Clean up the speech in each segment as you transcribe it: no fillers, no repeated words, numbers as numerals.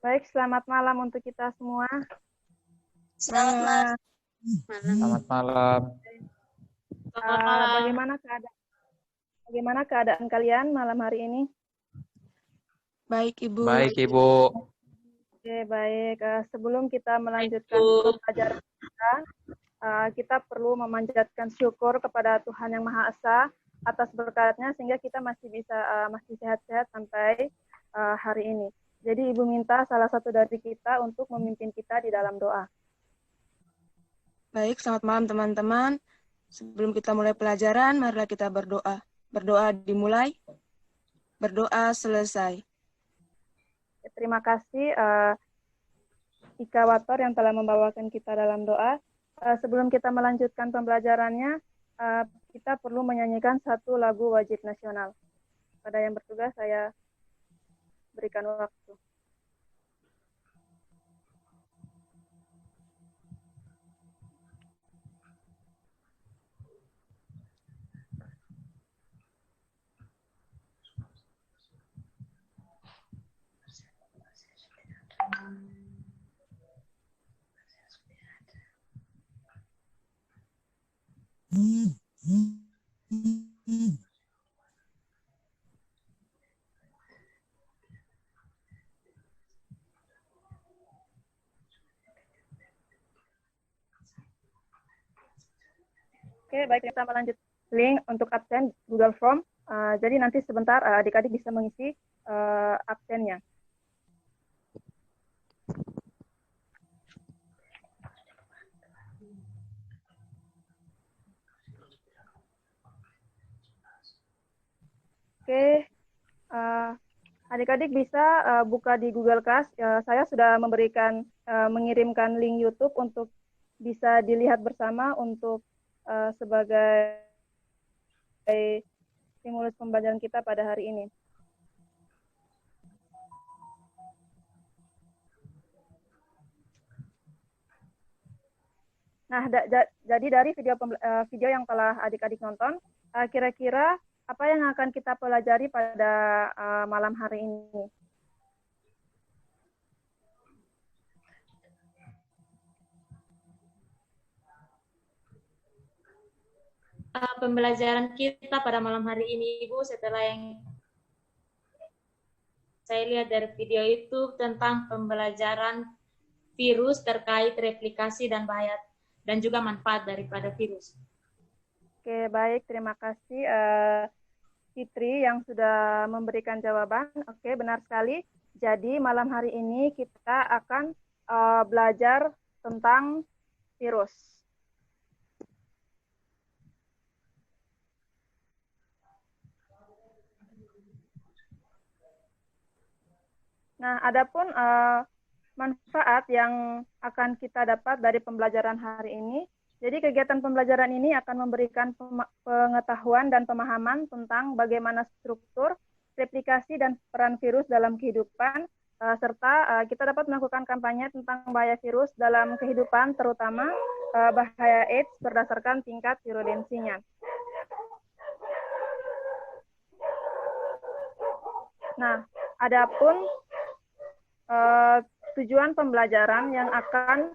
Baik, selamat malam untuk kita semua. Selamat malam. Selamat malam. Bagaimana keadaan kalian malam hari ini? Baik, Ibu. Baik, Ibu. Oke, baik. Sebelum kita melanjutkan pembelajaran kita perlu memanjatkan syukur kepada Tuhan Yang Maha Esa atas berkatnya sehingga kita masih sehat-sehat sampai hari ini. Jadi Ibu minta salah satu dari kita untuk memimpin kita di dalam doa. Baik, selamat malam teman-teman. Sebelum kita mulai pelajaran, marilah kita berdoa. Berdoa dimulai, berdoa selesai. Terima kasih Ika Wator yang telah membawakan kita dalam doa. Sebelum kita melanjutkan pembelajarannya, kita perlu menyanyikan satu lagu wajib nasional. Pada yang bertugas, saya berikan waktu. Oke, baik, kita melanjut link untuk absen Google Form. Jadi nanti sebentar adik-adik bisa mengisi absennya. Oke, adik-adik bisa buka di Google Class. Saya sudah mengirimkan link YouTube untuk bisa dilihat bersama untuk sebagai stimulus pembelajaran kita pada hari ini. Nah, jadi dari video yang telah adik-adik nonton, kira-kira apa yang akan kita pelajari pada malam hari ini? Pembelajaran kita pada malam hari ini, Ibu, setelah yang saya lihat dari video itu tentang pembelajaran virus terkait replikasi dan bahaya dan juga manfaat daripada virus. Oke, baik. Terima kasih Fitri yang sudah memberikan jawaban. Oke, benar sekali. Jadi malam hari ini kita akan belajar tentang virus. Nah, adapun manfaat yang akan kita dapat dari pembelajaran hari ini. Jadi kegiatan pembelajaran ini akan memberikan pengetahuan dan pemahaman tentang bagaimana struktur, replikasi, dan peran virus dalam kehidupan, serta kita dapat melakukan kampanye tentang bahaya virus dalam kehidupan, terutama bahaya AIDS berdasarkan tingkat virulensinya. Nah, adapun tujuan pembelajaran yang akan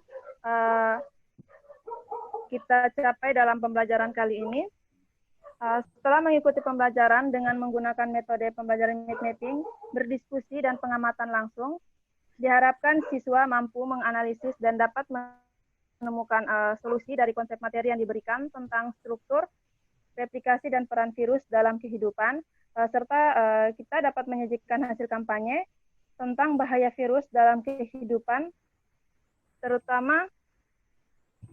kita capai dalam pembelajaran kali ini, setelah mengikuti pembelajaran dengan menggunakan metode pembelajaran mapping, berdiskusi dan pengamatan langsung, diharapkan siswa mampu menganalisis dan dapat menemukan solusi dari konsep materi yang diberikan tentang struktur, replikasi, dan peran virus dalam kehidupan, serta kita dapat menyajikan hasil kampanye tentang bahaya virus dalam kehidupan, terutama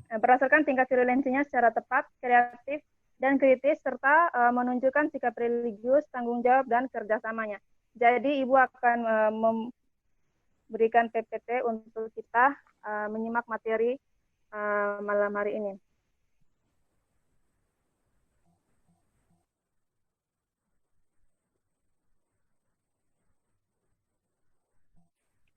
berdasarkan tingkat virulensinya secara tepat, kreatif, dan kritis, serta menunjukkan sikap religius, tanggung jawab, dan kerjasamanya. Jadi Ibu akan memberikan PPT untuk kita menyimak materi malam hari ini.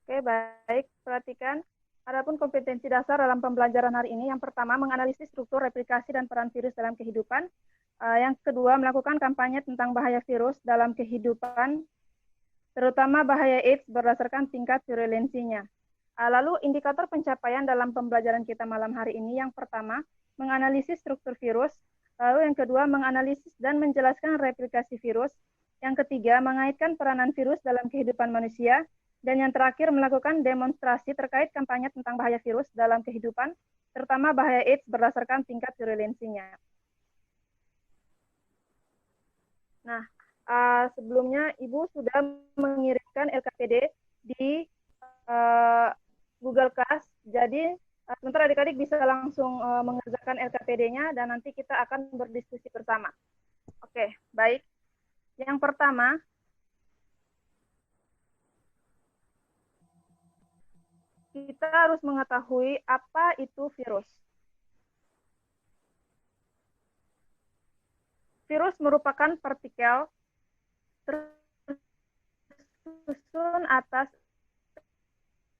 Oke, baik. Perhatikan. Adapun kompetensi dasar dalam pembelajaran hari ini, yang pertama, menganalisis struktur, replikasi, dan peran virus dalam kehidupan. Yang kedua, melakukan kampanye tentang bahaya virus dalam kehidupan, terutama bahaya AIDS berdasarkan tingkat virulensinya. Lalu indikator pencapaian dalam pembelajaran kita malam hari ini, yang pertama, menganalisis struktur virus, lalu yang kedua, menganalisis dan menjelaskan replikasi virus, yang ketiga, mengaitkan peranan virus dalam kehidupan manusia, dan yang terakhir, melakukan demonstrasi terkait kampanye tentang bahaya virus dalam kehidupan, terutama bahaya AIDS berdasarkan tingkat virulensinya. Nah, sebelumnya Ibu sudah mengirimkan LKPD di Google Class, jadi sebentar adik-adik bisa langsung mengerjakan LKPD-nya dan nanti kita akan berdiskusi bersama. Oke, baik. Yang pertama, kita harus mengetahui apa itu virus. Virus merupakan partikel tersusun atas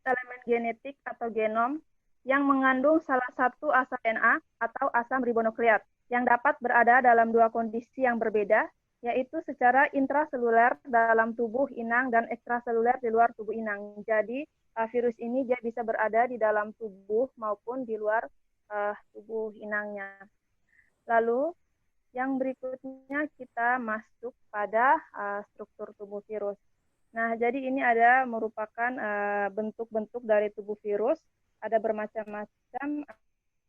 elemen genetik atau genom yang mengandung salah satu asam DNA atau asam ribonukleat yang dapat berada dalam dua kondisi yang berbeda, yaitu secara intraseluler dalam tubuh inang dan ekstraseluler di luar tubuh inang. Jadi virus ini dia bisa berada di dalam tubuh maupun di luar tubuh inangnya. Lalu yang berikutnya kita masuk pada struktur tubuh virus. Nah, jadi ini ada merupakan bentuk-bentuk dari tubuh virus, ada bermacam-macam,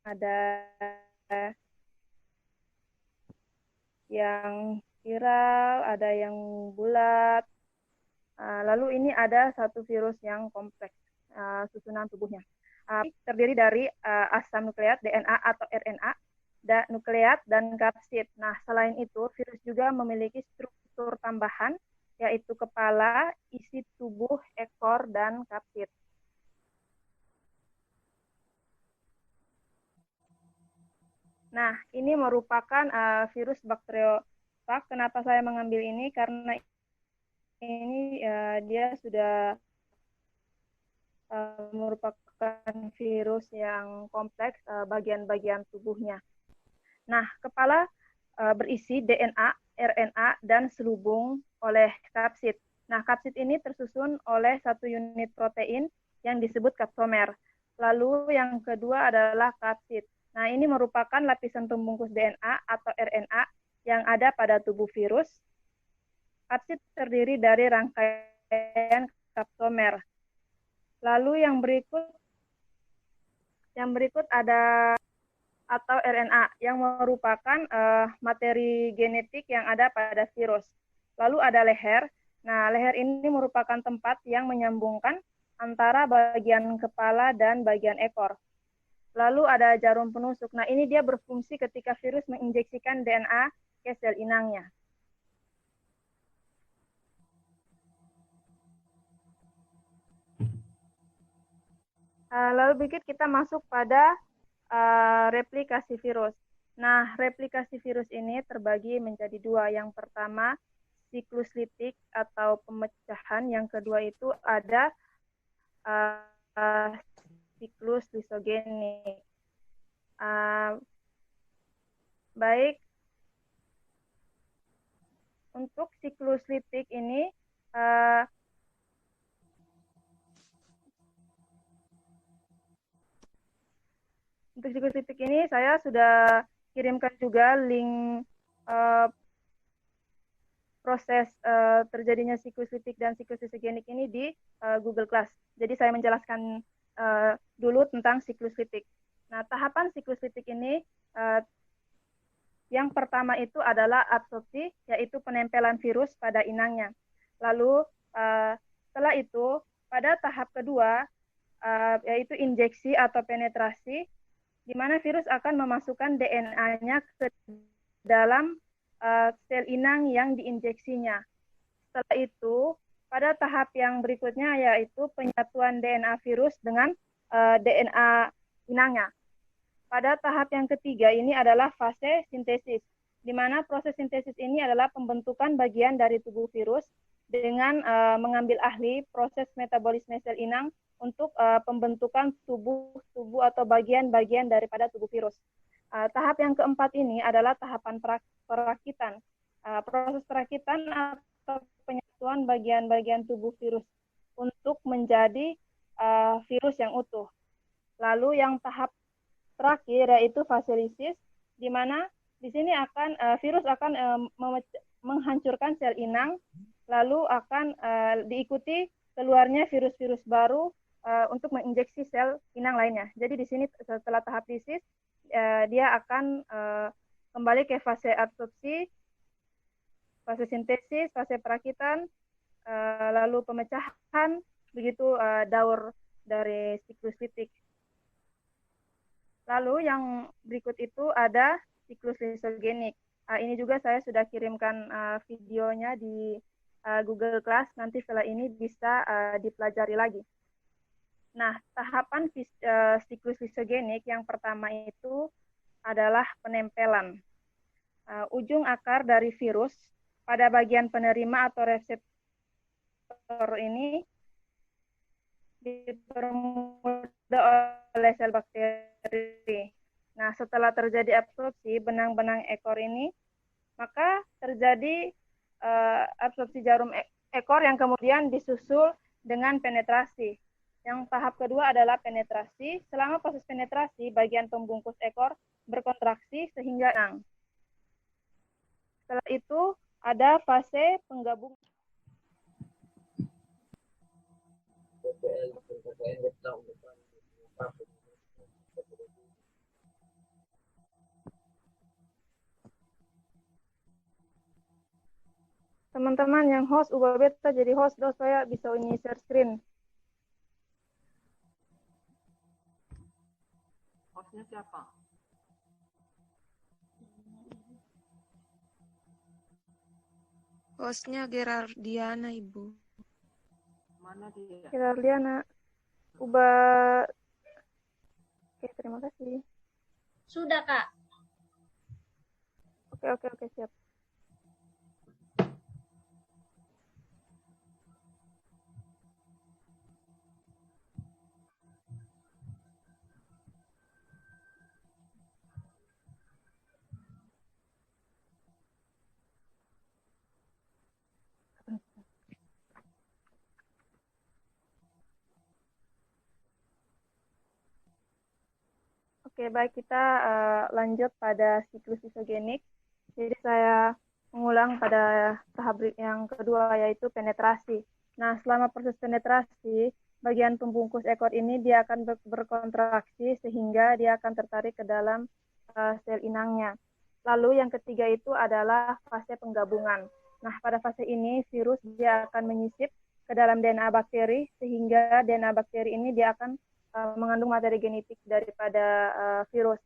ada yang spiral, ada yang bulat. Lalu ini ada satu virus yang kompleks, susunan tubuhnya. Terdiri dari asam nukleat, DNA atau RNA, nukleat, dan kapsid. Nah, selain itu, virus juga memiliki struktur tambahan, yaitu kepala, isi tubuh, ekor, dan kapsid. Nah, ini merupakan virus bakteriofag. Kenapa saya mengambil ini? Karena ini dia sudah merupakan virus yang kompleks bagian-bagian tubuhnya. Nah, kepala berisi DNA, RNA, dan selubung oleh kapsid. Nah, kapsid ini tersusun oleh satu unit protein yang disebut kapsomer. Lalu yang kedua adalah kapsid. Nah, ini merupakan lapisan pembungkus DNA atau RNA yang ada pada tubuh virus. Kapsid terdiri dari rangkaian kapsomer. Lalu yang berikut ada atau RNA yang merupakan materi genetik yang ada pada virus. Lalu ada leher. Nah, leher ini merupakan tempat yang menyambungkan antara bagian kepala dan bagian ekor. Lalu ada jarum penusuk. Nah, ini dia berfungsi ketika virus menginjeksikan DNA ke sel inangnya. Lalu berikut kita masuk pada replikasi virus. Nah, replikasi virus ini terbagi menjadi dua. Yang pertama, siklus litik atau pemecahan. Yang kedua itu ada siklus lisogenik. Baik, untuk siklus litik ini untuk siklus litik ini saya sudah kirimkan juga link proses terjadinya siklus litik dan siklus lisogenik ini di Google Class. Jadi saya menjelaskan dulu tentang siklus litik. Nah, tahapan siklus litik ini yang pertama itu adalah absorpsi, yaitu penempelan virus pada inangnya. Lalu setelah itu pada tahap kedua yaitu injeksi atau penetrasi, di mana virus akan memasukkan DNA-nya ke dalam sel inang yang diinjeksinya. Setelah itu, pada tahap yang berikutnya yaitu penyatuan DNA virus dengan DNA inangnya. Pada tahap yang ketiga ini adalah fase sintesis, di mana proses sintesis ini adalah pembentukan bagian dari tubuh virus dengan mengambil ahli proses metabolisme sel inang untuk pembentukan tubuh atau bagian-bagian daripada tubuh virus. Tahap yang keempat ini adalah tahapan perakitan. Proses perakitan atau penyatuan kesatuan bagian-bagian tubuh virus untuk menjadi virus yang utuh. Lalu yang tahap terakhir yaitu fase lisis, di mana di sini virus akan menghancurkan sel inang, lalu akan diikuti keluarnya virus-virus baru untuk menginjeksi sel inang lainnya. Jadi di sini setelah tahap lisis, dia akan kembali ke fase absorpsi, fase sintesis, fase perakitan, lalu pemecahan, begitu daur dari siklus litik. Lalu yang berikut itu ada siklus lisogenik. Ini juga saya sudah kirimkan videonya di Google Class, nanti setelah ini bisa dipelajari lagi. Nah, tahapan siklus lisogenik yang pertama itu adalah penempelan. Ujung akar dari virus pada bagian penerima atau reseptor ini dipermudah oleh sel bakteri. Nah, setelah terjadi absorpsi benang-benang ekor ini, maka terjadi absorpsi jarum ekor yang kemudian disusul dengan penetrasi. Yang tahap kedua adalah penetrasi. Selama proses penetrasi, bagian pembungkus ekor berkontraksi sehingga inang. Setelah itu ada fase penggabungan. Teman-teman yang host, ubah beta jadi host dong supaya bisa ini share screen. Hostnya siapa? Hostnya Gerardiana, Ibu. Mana dia? Gerardiana, ubah. Oke, terima kasih. Sudah, Kak. Oke, siap. Oke, baik, kita lanjut pada siklus lisogenik. Jadi saya mengulang pada tahap yang kedua, yaitu penetrasi. Nah, selama proses penetrasi, bagian pembungkus ekor ini dia akan berkontraksi sehingga dia akan tertarik ke dalam sel inangnya. Lalu yang ketiga itu adalah fase penggabungan. Nah, pada fase ini virus dia akan menyisip ke dalam DNA bakteri sehingga DNA bakteri ini dia akan mengandung materi genetik daripada virus.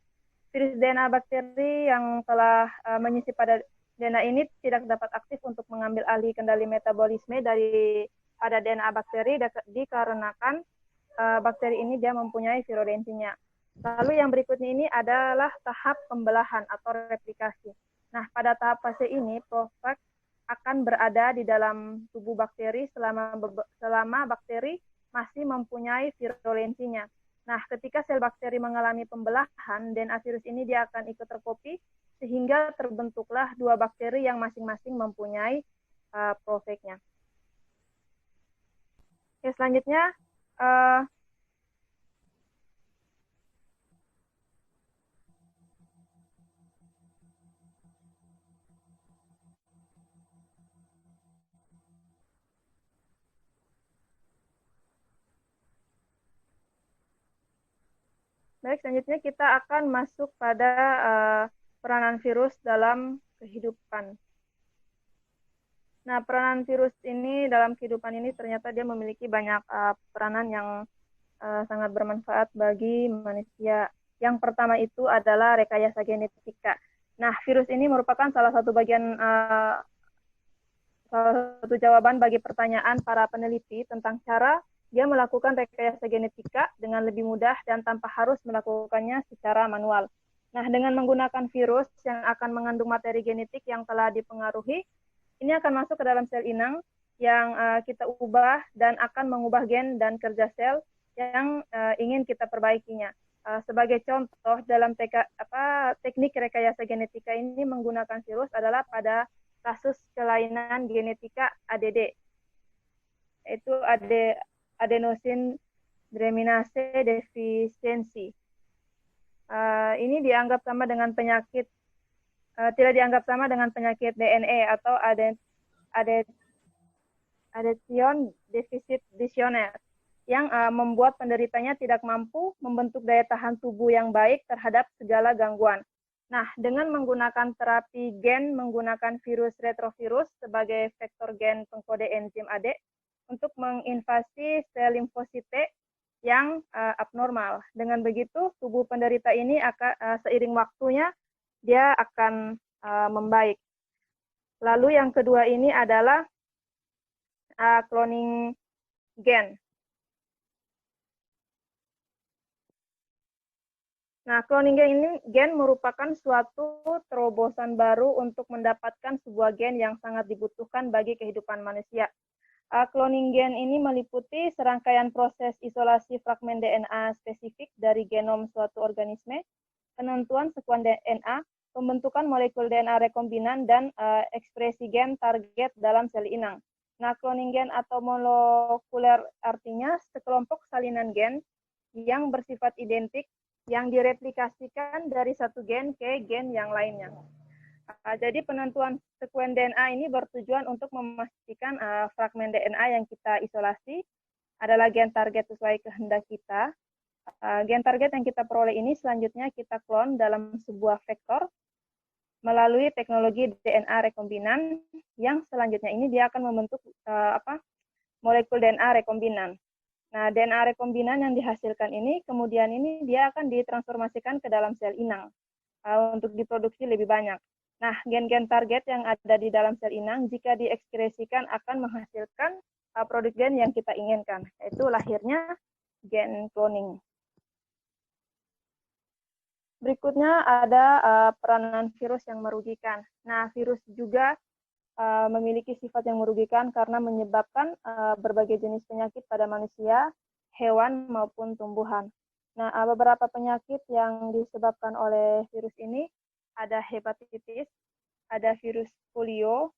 Virus DNA bakteri yang telah menyisip pada DNA ini tidak dapat aktif untuk mengambil alih kendali metabolisme dari pada DNA bakteri dikarenakan bakteri ini dia mempunyai virulensinya. Lalu yang berikutnya ini adalah tahap pembelahan atau replikasi. Nah, pada tahap fase ini profag akan berada di dalam tubuh bakteri selama bakteri masih mempunyai virulensinya. Nah, ketika sel bakteri mengalami pembelahan, DNA virus ini dia akan ikut terkopi, sehingga terbentuklah dua bakteri yang masing-masing mempunyai profagnya. Oke, selanjutnya, baik, selanjutnya kita akan masuk pada peranan virus dalam kehidupan. Nah, peranan virus ini dalam kehidupan ini ternyata dia memiliki banyak peranan yang sangat bermanfaat bagi manusia. Yang pertama itu adalah rekayasa genetika. Nah, virus ini merupakan salah satu jawaban bagi pertanyaan para peneliti tentang cara dia melakukan rekayasa genetika dengan lebih mudah dan tanpa harus melakukannya secara manual. Nah, dengan menggunakan virus yang akan mengandung materi genetik yang telah dipengaruhi, ini akan masuk ke dalam sel inang yang kita ubah dan akan mengubah gen dan kerja sel yang ingin kita perbaikinya. Sebagai contoh, dalam teknik rekayasa genetika ini menggunakan virus adalah pada kasus kelainan genetika ADD. yaitu adenosine deaminase deficiency. Ini dianggap sama dengan penyakit, tidak dianggap sama dengan penyakit DNE atau adhesion deficit disorder yang membuat penderitanya tidak mampu membentuk daya tahan tubuh yang baik terhadap segala gangguan. Nah, dengan menggunakan terapi gen menggunakan virus retrovirus sebagai vektor gen pengkode enzim AD untuk menginvasi sel limfosit T yang abnormal. Dengan begitu, tubuh penderita ini akan seiring waktunya dia akan membaik. Lalu yang kedua ini adalah cloning gen. Nah, cloning gen merupakan suatu terobosan baru untuk mendapatkan sebuah gen yang sangat dibutuhkan bagi kehidupan manusia. Cloning gen ini meliputi serangkaian proses isolasi fragmen DNA spesifik dari genom suatu organisme, penentuan sekuan DNA, pembentukan molekul DNA rekombinan, dan ekspresi gen target dalam sel inang. Nah, cloning gen atau molekuler artinya sekelompok salinan gen yang bersifat identik yang direplikasikan dari satu gen ke gen yang lainnya. Jadi penentuan sekuen DNA ini bertujuan untuk memastikan fragmen DNA yang kita isolasi adalah gen target sesuai kehendak kita. Gen target yang kita peroleh ini selanjutnya kita klon dalam sebuah vektor melalui teknologi DNA rekombinan yang selanjutnya ini dia akan membentuk molekul DNA rekombinan. Nah, DNA rekombinan yang dihasilkan ini, kemudian ini dia akan ditransformasikan ke dalam sel inang untuk diproduksi lebih banyak. Nah, gen-gen target yang ada di dalam sel inang, jika diekspresikan akan menghasilkan produk gen yang kita inginkan, yaitu lahirnya gen cloning. Berikutnya ada peranan virus yang merugikan. Nah, virus juga memiliki sifat yang merugikan karena menyebabkan berbagai jenis penyakit pada manusia, hewan, maupun tumbuhan. Nah, beberapa penyakit yang disebabkan oleh virus ini ada hepatitis, ada virus polio,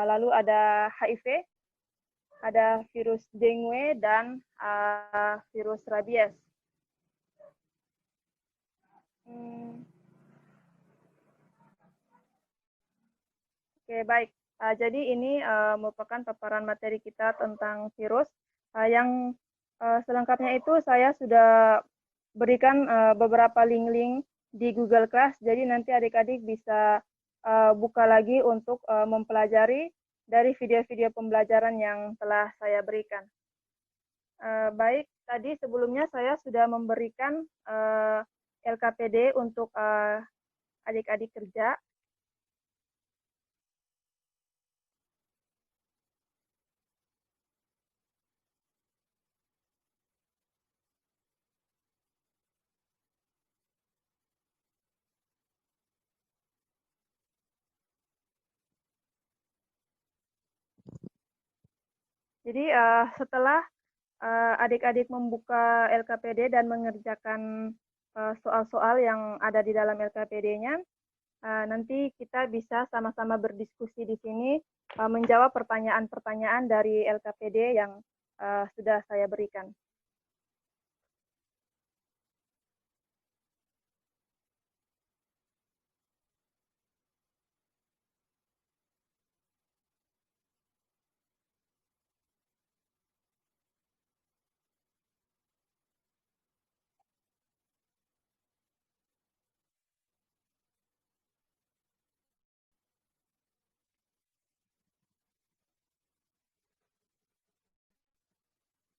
lalu ada HIV, ada virus dengue, dan virus rabies. Oke, baik. Jadi ini merupakan paparan materi kita tentang virus. Yang selengkapnya itu saya sudah berikan beberapa link-link di Google Class. Jadi nanti adik-adik bisa buka lagi untuk mempelajari dari video-video pembelajaran yang telah saya berikan. Baik, tadi sebelumnya saya sudah memberikan LKPD untuk adik-adik kerja. Jadi setelah adik-adik membuka LKPD dan mengerjakan soal-soal yang ada di dalam LKPD-nya, nanti kita bisa sama-sama berdiskusi di sini menjawab pertanyaan-pertanyaan dari LKPD yang sudah saya berikan.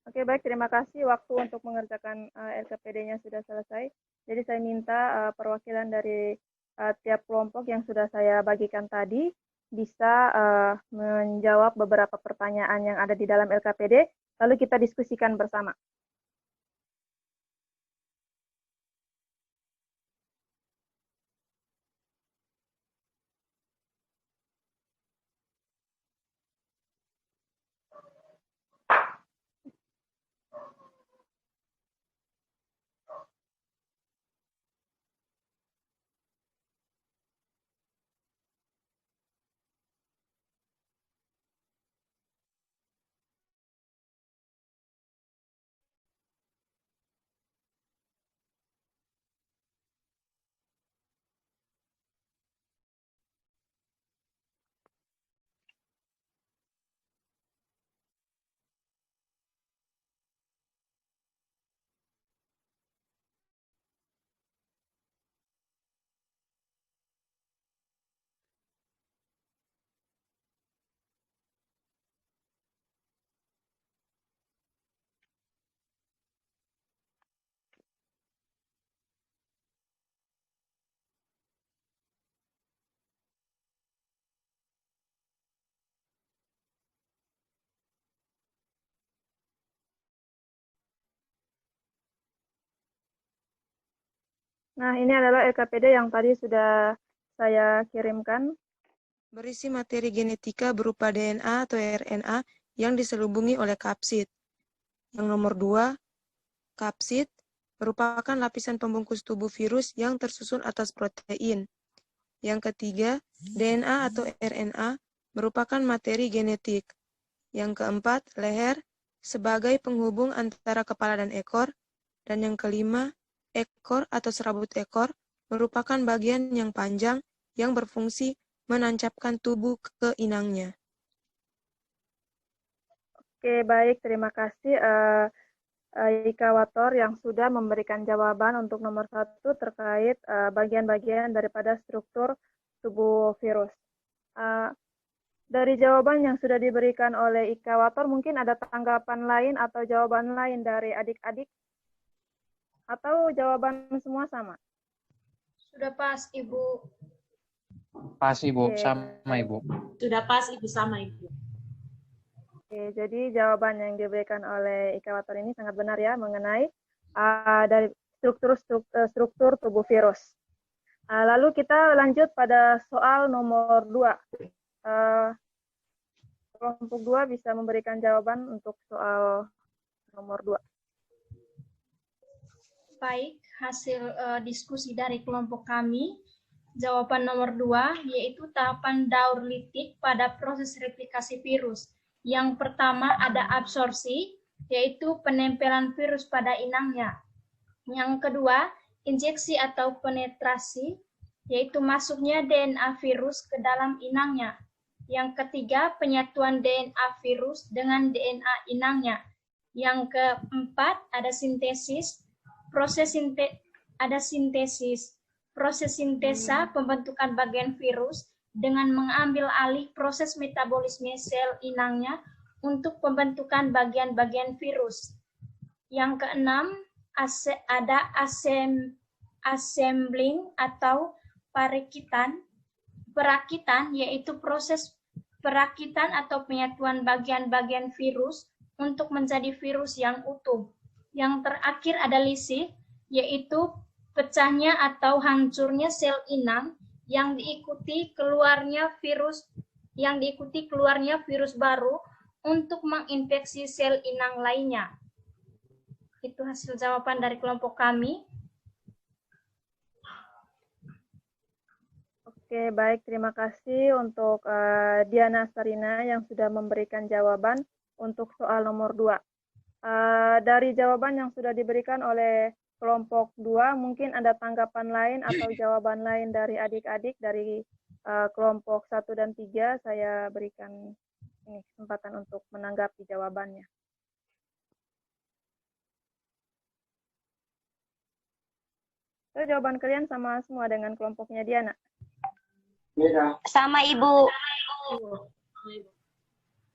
Oke, baik. Terima kasih. Waktu untuk mengerjakan LKPD-nya sudah selesai. Jadi saya minta perwakilan dari tiap kelompok yang sudah saya bagikan tadi bisa menjawab beberapa pertanyaan yang ada di dalam LKPD, lalu kita diskusikan bersama. Nah, ini adalah LKPD yang tadi sudah saya kirimkan. Berisi materi genetika berupa DNA atau RNA yang diselubungi oleh kapsid. Yang nomor 2, kapsid merupakan lapisan pembungkus tubuh virus yang tersusun atas protein. Yang ketiga, DNA atau RNA merupakan materi genetik. Yang keempat, leher sebagai penghubung antara kepala dan ekor. Dan yang kelima, ekor atau serabut ekor merupakan bagian yang panjang yang berfungsi menancapkan tubuh ke inangnya. Oke, baik. Terima kasih Ika Wator yang sudah memberikan jawaban untuk nomor 1 terkait bagian-bagian daripada struktur tubuh virus. Dari jawaban yang sudah diberikan oleh Ika Wator, mungkin ada tanggapan lain atau jawaban lain dari adik-adik? Atau jawaban semua sama? Sudah pas, Ibu. Pas Ibu, Oke. sama Ibu. Sudah pas Ibu, sama Ibu. Oke, jadi jawaban yang diberikan oleh Ika Wator ini sangat benar ya mengenai dari struktur tubuh virus. Lalu kita lanjut pada soal nomor 2. Kelompok 2 bisa memberikan jawaban untuk soal nomor 2. Baik, hasil diskusi dari kelompok kami, jawaban nomor 2 yaitu tahapan daur litik pada proses replikasi virus. Yang pertama ada absorpsi, yaitu penempelan virus pada inangnya. Yang kedua, injeksi atau penetrasi, yaitu masuknya DNA virus ke dalam inangnya. Yang ketiga, penyatuan DNA virus dengan DNA inangnya. Yang keempat, ada sintesis, proses sintesa pembentukan bagian virus dengan mengambil alih proses metabolisme sel inangnya untuk pembentukan bagian-bagian virus. Yang keenam, ada assembling atau perakitan, yaitu proses perakitan atau penyatuan bagian-bagian virus untuk menjadi virus yang utuh. Yang terakhir ada lisih, yaitu pecahnya atau hancurnya sel inang yang diikuti keluarnya virus baru untuk menginfeksi sel inang lainnya. Itu hasil jawaban dari kelompok kami. Oke, baik. Terima kasih untuk Diana Sarina yang sudah memberikan jawaban untuk soal nomor 2. Dari jawaban yang sudah diberikan oleh kelompok 2, mungkin ada tanggapan lain atau jawaban lain dari adik-adik dari kelompok 1 dan 3. Saya berikan ini kesempatan untuk menanggapi jawabannya. So, jawaban kalian sama semua dengan kelompoknya Diana? Sama Ibu.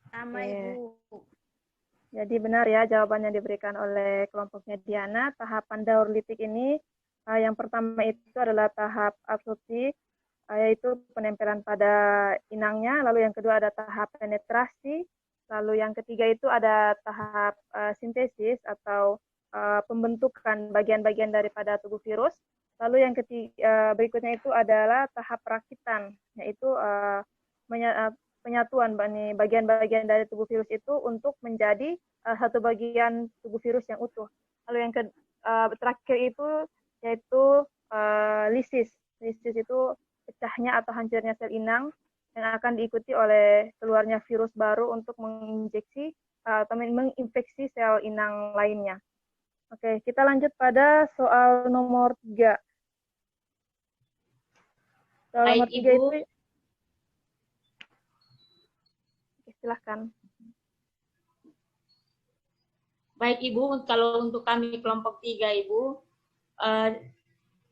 Sama Oke. Ibu. Jadi benar ya jawaban yang diberikan oleh kelompoknya Diana. Tahapan daur litik ini yang pertama itu adalah tahap absorpsi, yaitu penempelan pada inangnya. Lalu yang kedua ada tahap penetrasi. Lalu yang ketiga itu ada tahap sintesis atau pembentukan bagian-bagian daripada tubuh virus. Lalu yang ketiga berikutnya itu adalah tahap perakitan, yaitu penyatuan bagian-bagian dari tubuh virus itu untuk menjadi satu bagian tubuh virus yang utuh. Lalu yang terakhir itu yaitu lisis. Lisis itu pecahnya atau hancurnya sel inang yang akan diikuti oleh keluarnya virus baru untuk menginjeksi atau menginfeksi sel inang lainnya. Oke, kita lanjut pada soal nomor 3. Soal nomor 3 itu silahkan. Baik Ibu, kalau untuk kami kelompok 3 Ibu,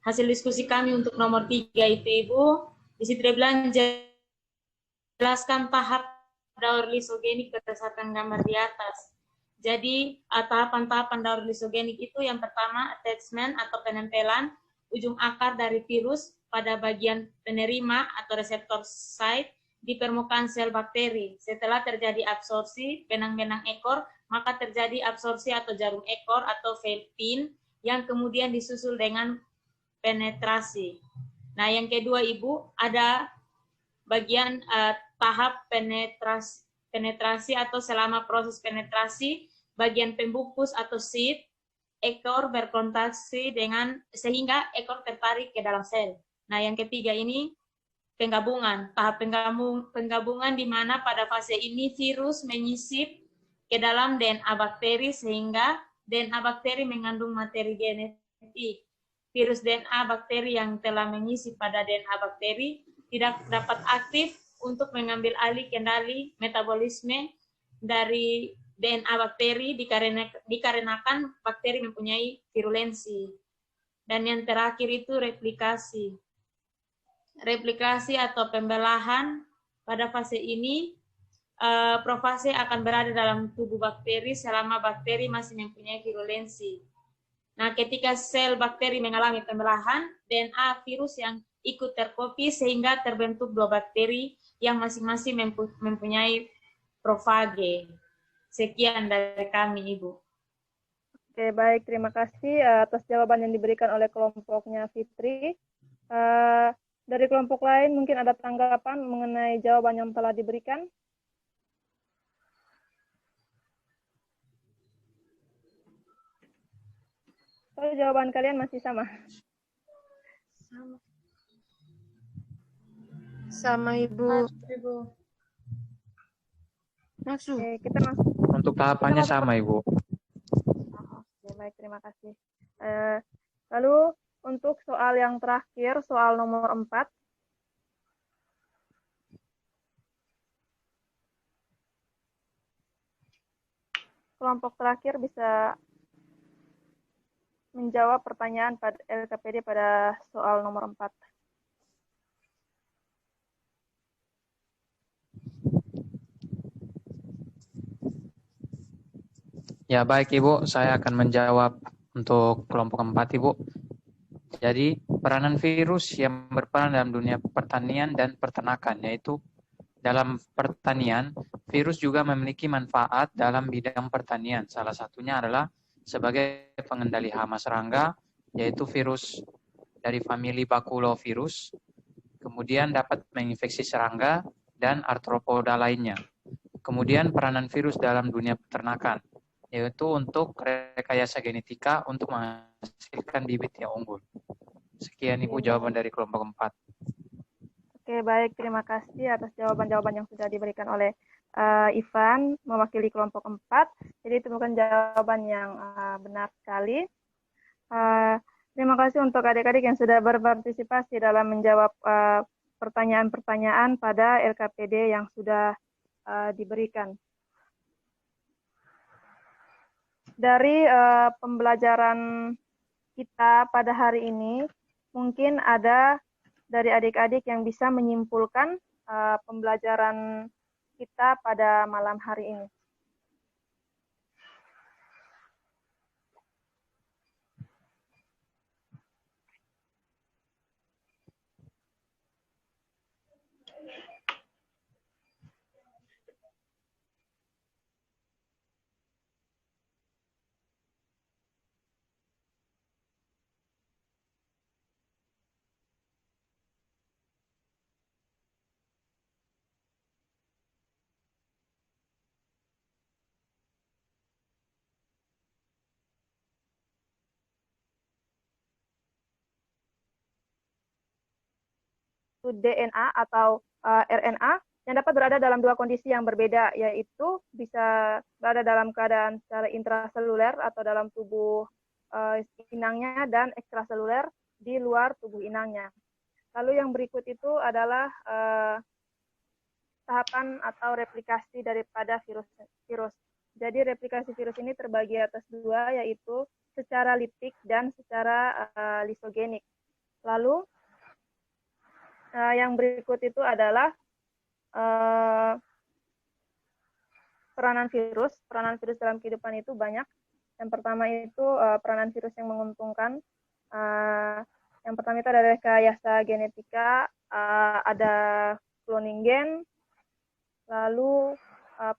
hasil diskusi kami untuk nomor 3 itu Ibu, di situ dia bilang jelaskan tahap daur lisogenik berdasarkan gambar di atas. Jadi tahapan-tahapan daur lisogenik itu yang pertama attachment atau penempelan ujung akar dari virus pada bagian penerima atau reseptor site di permukaan sel bakteri. Setelah terjadi absorpsi benang-benang ekor, maka terjadi absorpsi atau jarum ekor atau veil pin yang kemudian disusul dengan penetrasi. Nah, yang kedua Ibu, ada bagian tahap penetrasi atau selama proses penetrasi, bagian pembungkus atau seed, ekor berkontaksi dengan sehingga ekor tertarik ke dalam sel. Nah, yang ketiga ini penggabungan, tahap penggabungan di mana pada fase ini virus menyisip ke dalam DNA bakteri sehingga DNA bakteri mengandung materi genetik. Virus DNA bakteri yang telah menyisip pada DNA bakteri tidak dapat aktif untuk mengambil alih kendali metabolisme dari DNA bakteri dikarenakan bakteri mempunyai virulensi. Dan yang terakhir itu replikasi. Replikasi atau pembelahan pada fase ini, profase akan berada dalam tubuh bakteri selama bakteri masih mempunyai virulensi. Nah, ketika sel bakteri mengalami pembelahan, DNA virus yang ikut terkopi sehingga terbentuk dua bakteri yang masing-masing mempunyai profage. Sekian dari kami, Ibu. Oke, baik. Terima kasih atas jawaban yang diberikan oleh kelompoknya Fitri. Dari kelompok lain mungkin ada tanggapan mengenai jawaban yang telah diberikan? So, jawaban kalian masih sama? Sama Ibu. Masuk. Oke, kita masuk. Untuk tahapannya sama, Ibu. Oke, baik, terima kasih. Lalu untuk soal yang terakhir, soal nomor 4. Kelompok terakhir bisa menjawab pertanyaan pada LKPD pada soal nomor 4. Ya, baik Ibu, saya akan menjawab untuk kelompok 4 Ibu. Jadi, peranan virus yang berperan dalam dunia pertanian dan peternakan, yaitu dalam pertanian, virus juga memiliki manfaat dalam bidang pertanian. Salah satunya adalah sebagai pengendali hama serangga, yaitu virus dari famili bakulovirus, kemudian dapat menginfeksi serangga dan arthropoda lainnya. Kemudian peranan virus dalam dunia peternakan, yaitu untuk rekayasa genetika untuk menghasilkan bibit yang unggul. Sekian Ibu jawaban dari kelompok 4. Oke, baik. Terima kasih atas jawaban-jawaban yang sudah diberikan oleh Ivan mewakili kelompok 4. Jadi itu bukan jawaban yang benar sekali. Terima kasih untuk adik-adik yang sudah berpartisipasi dalam menjawab pertanyaan-pertanyaan pada LKPD yang sudah diberikan. Dari pembelajaran kita pada hari ini, mungkin ada dari adik-adik yang bisa menyimpulkan pembelajaran kita pada malam hari ini. DNA atau RNA yang dapat berada dalam dua kondisi yang berbeda, yaitu bisa berada dalam keadaan secara intraseluler atau dalam tubuh inangnya dan ekstraseluler di luar tubuh inangnya. Lalu yang berikut itu adalah tahapan atau replikasi daripada virus. Jadi replikasi virus ini terbagi atas dua, yaitu secara lipik dan secara lisogenik. Lalu yang berikut itu adalah peranan virus. Peranan virus dalam kehidupan itu banyak. Yang pertama itu peranan virus yang menguntungkan. Yang pertama itu ada rekayasa genetika, ada cloning gen. Lalu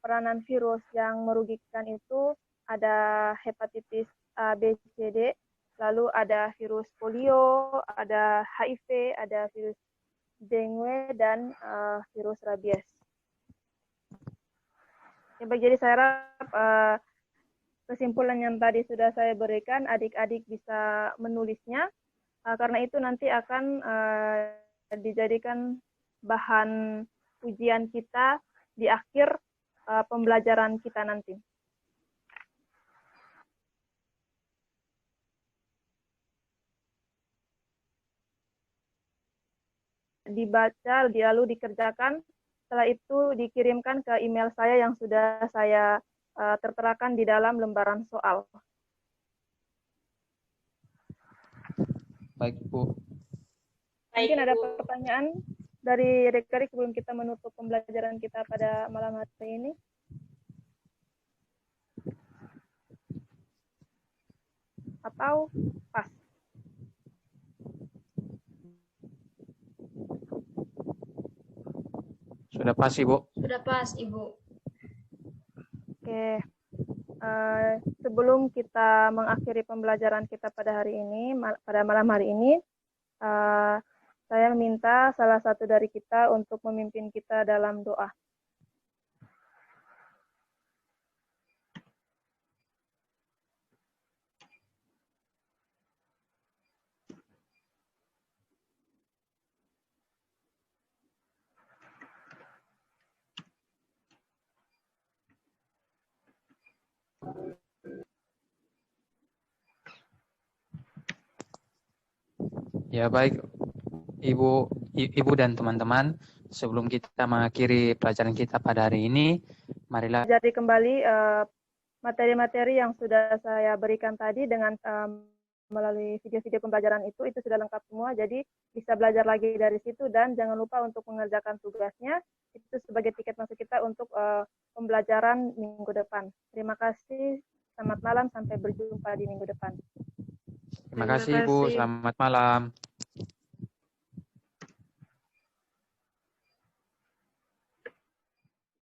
peranan virus yang merugikan itu ada hepatitis A, B, C, D. lalu ada virus polio, ada HIV, ada virus dengue, dan virus rabies. Ya, baik, jadi saya harap kesimpulan yang tadi sudah saya berikan, adik-adik bisa menulisnya, karena itu nanti akan dijadikan bahan ujian kita di akhir pembelajaran kita nanti. Dibaca, lalu dikerjakan, setelah itu dikirimkan ke email saya yang sudah saya terterakan di dalam lembaran soal. Baik, Ibu. Mungkin ada pertanyaan dari adik-adik sebelum kita menutup pembelajaran kita pada malam hari ini. Atau pas? Sudah pas, Ibu. Sudah pas, Ibu. Oke. Sebelum kita mengakhiri pembelajaran kita pada hari ini, pada malam hari ini, saya meminta salah satu dari kita untuk memimpin kita dalam doa. Ya, baik, Ibu dan teman-teman, sebelum kita mengakhiri pelajaran kita pada hari ini, marilah Jadi kembali materi-materi yang sudah saya berikan tadi dengan melalui video-video pembelajaran itu sudah lengkap semua, jadi bisa belajar lagi dari situ, dan jangan lupa untuk mengerjakan tugasnya, itu sebagai tiket masuk kita untuk pembelajaran minggu depan. Terima kasih, selamat malam, sampai berjumpa di minggu depan. terima kasih, Ibu. Selamat malam.